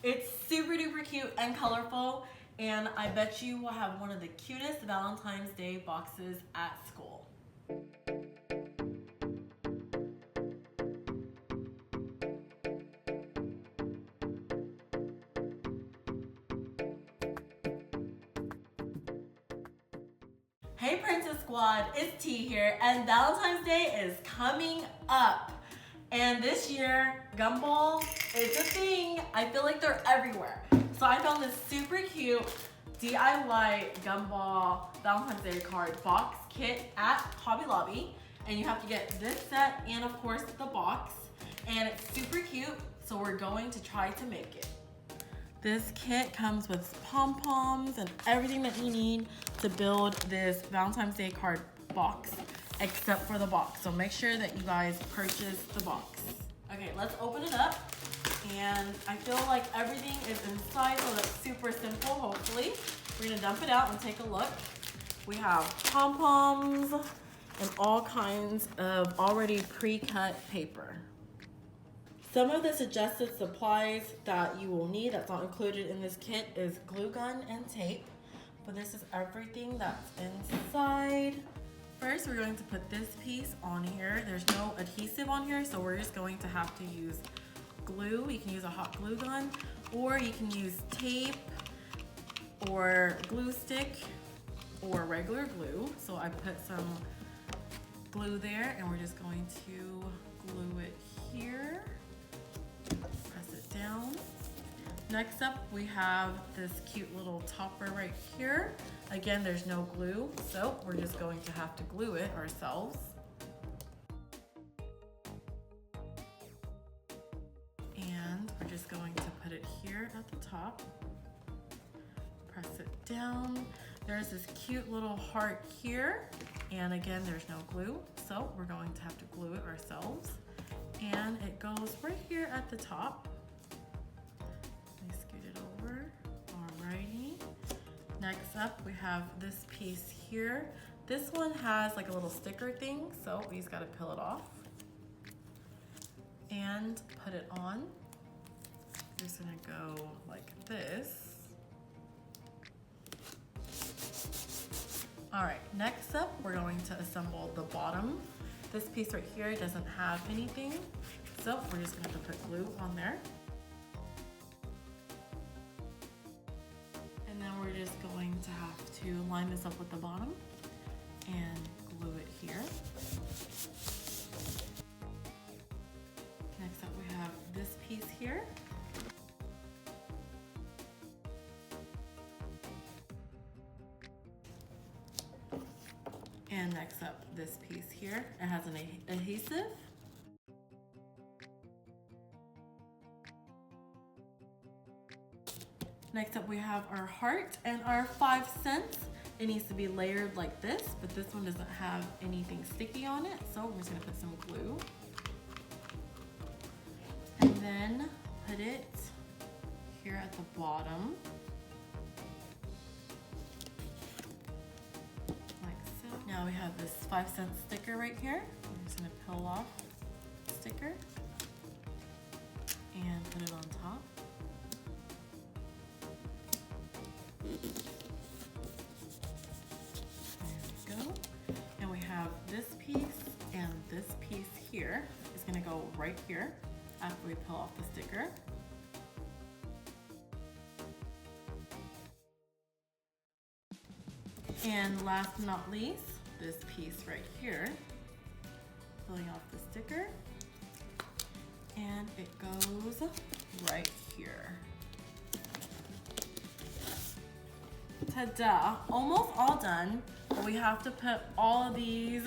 It's super duper cute and colorful, and I bet you will have one of the cutest Valentine's Day boxes at school. Hey Princess Squad, it's T here, and Valentine's Day is coming up. And this year, gumball is a thing. I feel like they're everywhere. So I found this super cute DIY gumball Valentine's Day card box kit at Hobby Lobby. And you have to get this set and of course the box. And it's super cute, so we're going to try to make it. This kit comes with pom-poms and everything that you need to build this Valentine's Day card box, except for the box. So make sure that you guys purchase the box. Okay, let's open it up. And I feel like everything is inside, so that's super simple, hopefully. We're gonna dump it out and take a look. We have pom-poms and all kinds of already pre-cut paper. Some of the suggested supplies that you will need that's not included in this kit is glue gun and tape. But this is everything that's inside. First, we're going to put this piece on here. There's no adhesive on here, so we're just going to have to use glue. You can use a hot glue gun, or you can use tape, or glue stick, or regular glue. So I put some glue there, and we're just going to glue it here. Press it down. Next up, we have this cute little topper right here. Again, there's no glue, so we're just going to have to glue it ourselves. And we're just going to put it here at the top. Press it down. There's this cute little heart here. And again, there's no glue, so we're going to have to glue it ourselves. And it goes right here at the top. Let me scoot it over. Alrighty. Next up, we have this piece here. This one has like a little sticker thing, so we just gotta peel it off and put it on. We're just gonna go like this. Alright, next up, we're going to assemble the bottom. This piece right here doesn't have anything, so we're just gonna have to put glue on there. And then we're just going to have to line this up with the bottom and glue it here. Next up, we have this piece here. And next up, this piece here. It has an adhesive. Next up, we have our heart and our 5 cents. It needs to be layered like this, but this one doesn't have anything sticky on it, so we're just gonna put some glue. And then put it here at the bottom. Now we have this 5-cent sticker right here. I'm just gonna peel off the sticker and put it on top. There we go. And we have this piece and this piece here. It's gonna go right here after we peel off the sticker. And last but not least, this piece right here, peeling off the sticker, and it goes right here. Ta-da! Almost all done, but we have to put all of these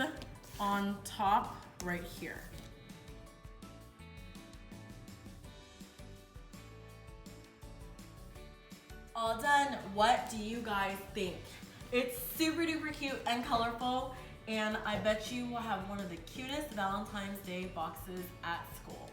on top right here. All done. What do you guys think? It's super duper cute and colorful, and I bet you will have one of the cutest Valentine's Day boxes at school.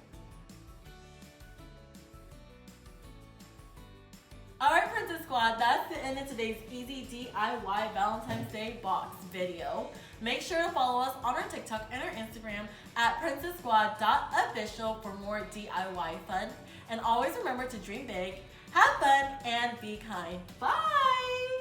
Alright Princess Squad, that's the end of today's easy DIY Valentine's Day box video. Make sure to follow us on our TikTok and our Instagram at princesssquad.official for more DIY fun. And always remember to dream big, have fun, and be kind. Bye!